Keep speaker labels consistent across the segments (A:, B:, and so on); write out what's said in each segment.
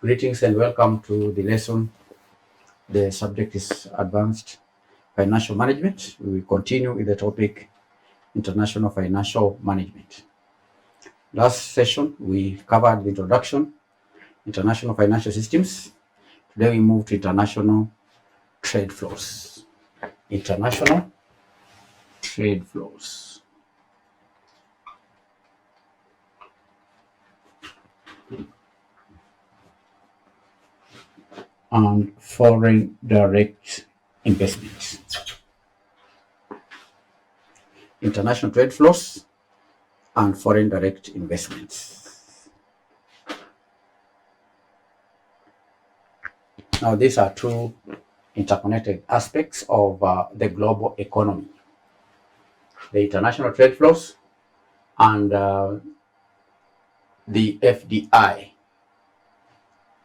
A: Greetings and welcome to the lesson. The subject is Advanced Financial Management. We will continue with the topic International Financial Management. Last session, we covered the introduction, international financial systems. Today we move to international trade flows. International trade flows. And foreign direct investments. International trade flows and foreign direct investments. Now, these are two interconnected aspects of the global economy. The international trade flows and the FDI.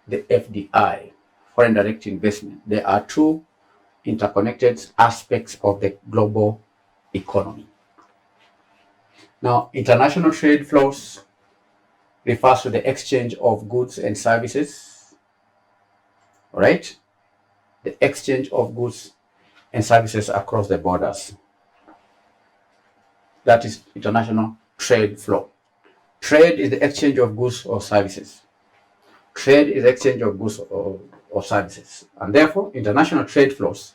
A: The FDI, foreign direct investment. They are two interconnected aspects of the global economy. Now, international trade flows refers to the exchange of goods and services, right? The exchange of goods and services across the borders. That is international trade flow. Trade is the exchange of goods or services. Trade is the exchange of goods or services. And therefore, international trade flows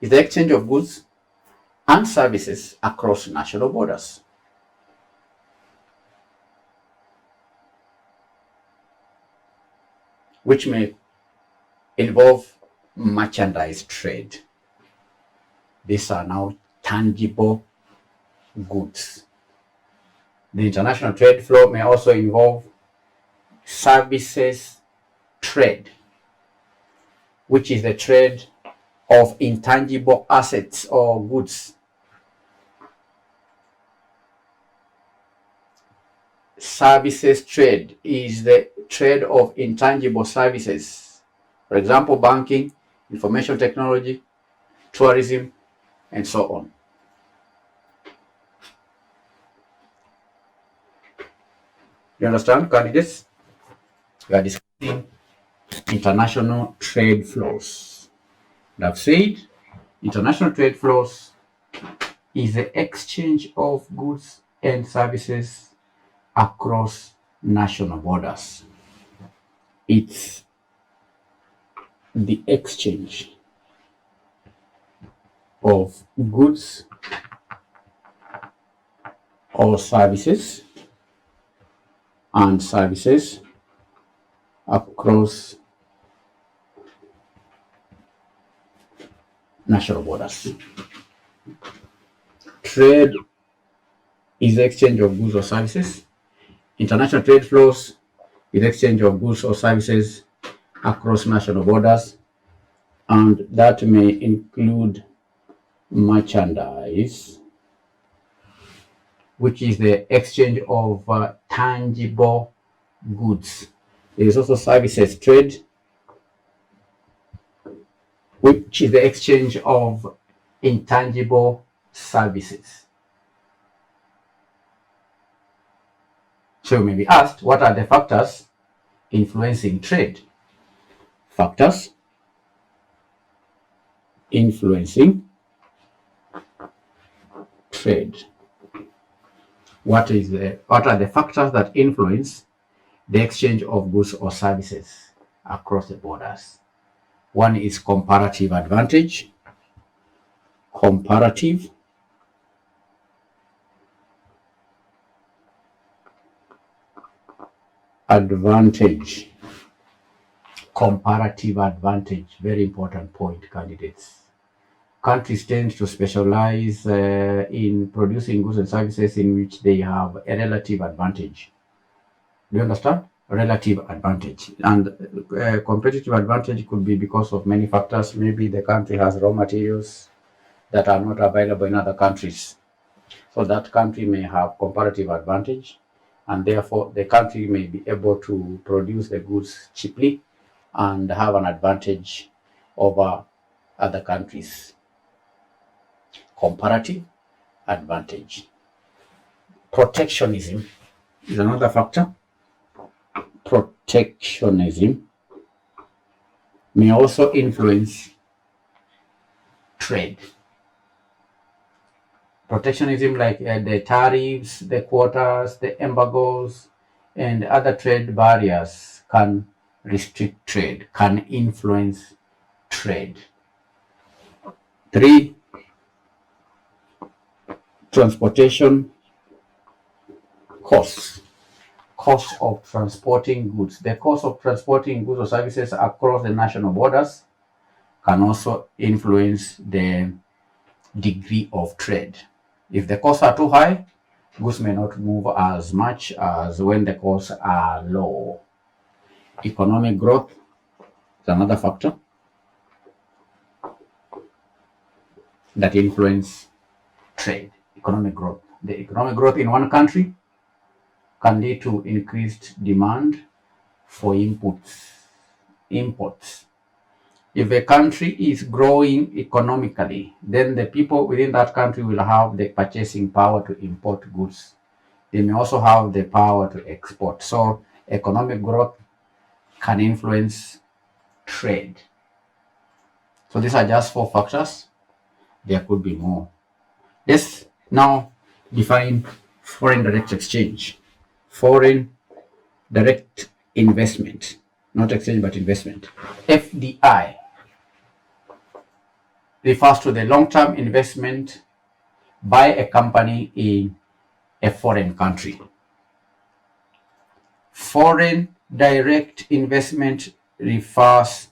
A: is the exchange of goods and services across national borders. Which may involve merchandise trade. These are now tangible goods. The international trade flow may also involve services trade, which is the trade of intangible assets or goods. Services trade is the trade of intangible services. For example, banking, information technology, tourism, and so on. You understand, candidates? We are discussing international trade flows. I've said international trade flows is the exchange of goods and services across national borders. It's the exchange of goods or services and services across national borders. Trade is the exchange of goods or services. International trade flows is the exchange of goods or services across national borders, and that may include merchandise, which is the exchange of tangible goods. There is also services trade, which is the exchange of intangible services. So you may be asked, what are the factors influencing trade? Factors influencing trade. What are the factors that influence the exchange of goods or services across the borders? One is comparative advantage. Comparative advantage. Comparative advantage, very important point, candidates. Countries tend to specialize in producing goods and services in which they have a relative advantage. Do you understand? Relative advantage. And competitive advantage could be because of many factors. Maybe the country has raw materials that are not available in other countries. So that country may have comparative advantage, and therefore the country may be able to produce the goods cheaply and have an advantage over other countries. Comparative advantage. Protectionism is another factor. Protectionism may also influence trade. Protectionism, like the tariffs, the quotas, the embargoes, and other trade barriers, can restrict trade, can influence trade. 3, transportation costs. Cost of transporting goods. The cost of transporting goods or services across the national borders can also influence the degree of trade. If the costs are too high, goods may not move as much as when the costs are low. Economic growth is another factor that influence trade. Economic growth. The economic growth in one country can lead to increased demand for imports. If a country is growing economically, then the people within that country will have the purchasing power to import goods. They may also have the power to export. So economic growth can influence trade. So these are just 4 factors. There could be more. Let's now define foreign direct exchange. Foreign direct investment, not exchange but investment. FDI refers to the long-term investment by a company in a foreign country. Foreign direct investment refers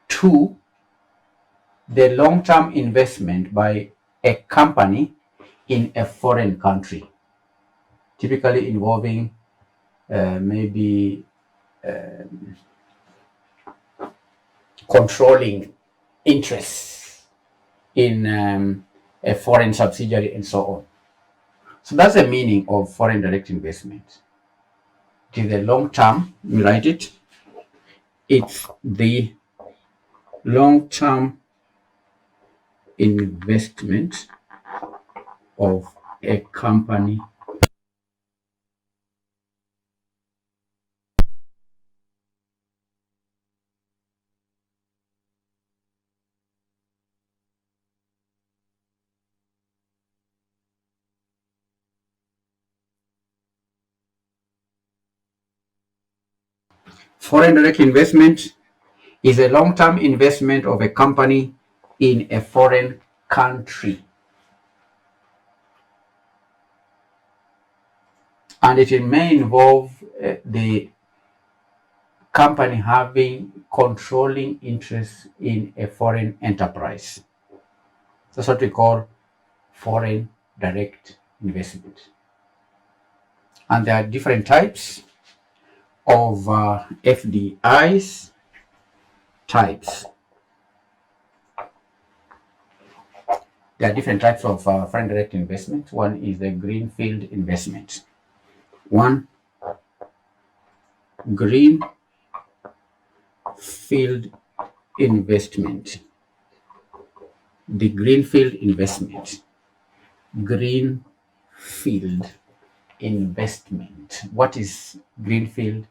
A: to the long-term investment by a company in a foreign country, typically involving maybe controlling interests in a foreign subsidiary and so on. So that's the meaning of foreign direct investment. It is the long term, we write it. It's the long term investment of a company Foreign direct investment is a long-term investment of a company in a foreign country. And it may involve the company having controlling interest in a foreign enterprise. That's what we call foreign direct investment. And there are different types of FDIs. There are different types of foreign direct investment. One is the greenfield investment. Greenfield investment. The greenfield investment. Greenfield investment. What is greenfield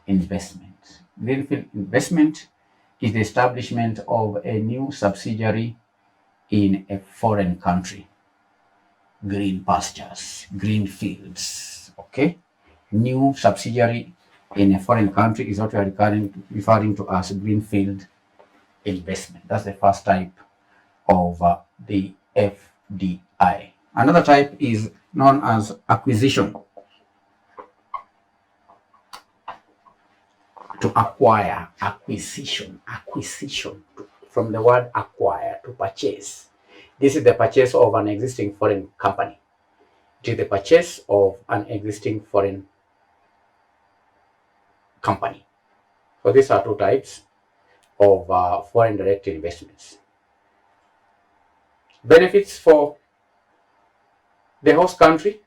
A: investment? Greenfield investment is the establishment of a new subsidiary in a foreign country. Green pastures, green fields, okay? New subsidiary in a foreign country is what we are referring to as greenfield investment. That's the first type of the FDI. Another type is known as acquisition. To acquire, acquisition, from the word acquire, to purchase. This is the purchase of an existing foreign company. It is the purchase of an existing foreign company. So these are 2 types of foreign direct investments. Benefits for the host country.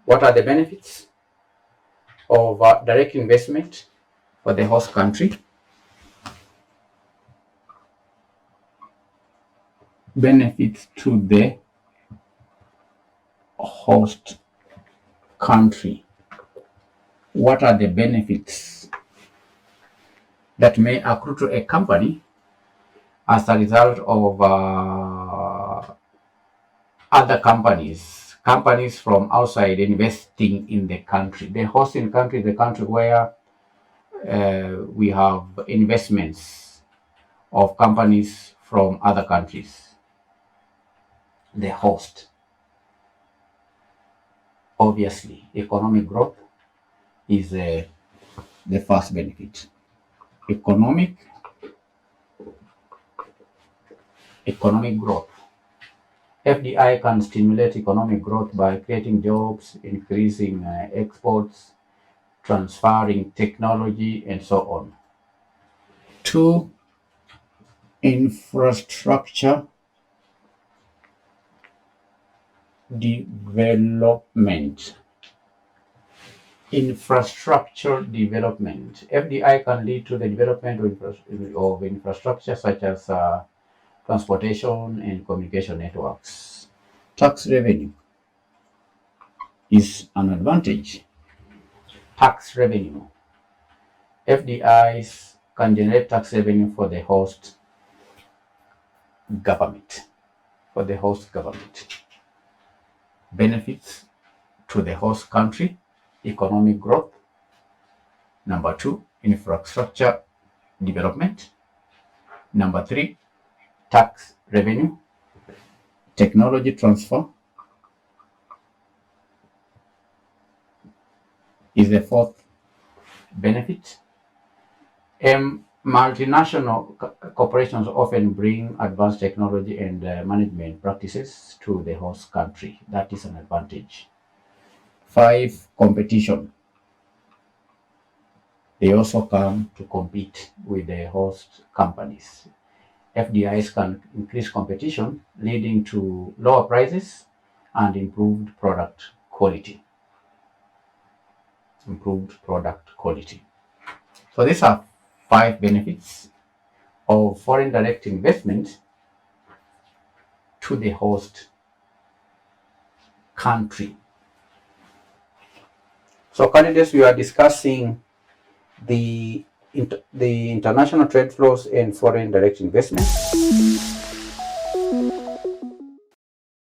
A: What are the benefits of direct investment for the host country? Benefits to the host country. What are the benefits that may accrue to a company as a result of other companies from outside investing in the country? The hosting country is the country where we have investments of companies from other countries. The host. Obviously, economic growth is the first benefit. Economic growth. FDI can stimulate economic growth by creating jobs, increasing exports, transferring technology, and so on. 2, infrastructure development. FDI can lead to the development of infrastructure such as transportation and communication networks. Tax revenue is an advantage. Tax revenue. FDIs can generate tax revenue for the host government. Benefits to the host country, economic growth. Number 2, infrastructure development. Number 3, tax revenue. Technology transfer is the 4th benefit. Multinational corporations often bring advanced technology and management practices to the host country. That is an advantage. 5, competition. They also come to compete with the host companies. FDIs can increase competition, leading to lower prices and improved product quality. So these are 5 benefits of foreign direct investment to the host country. So candidates, we are discussing the international trade flows and foreign direct investment.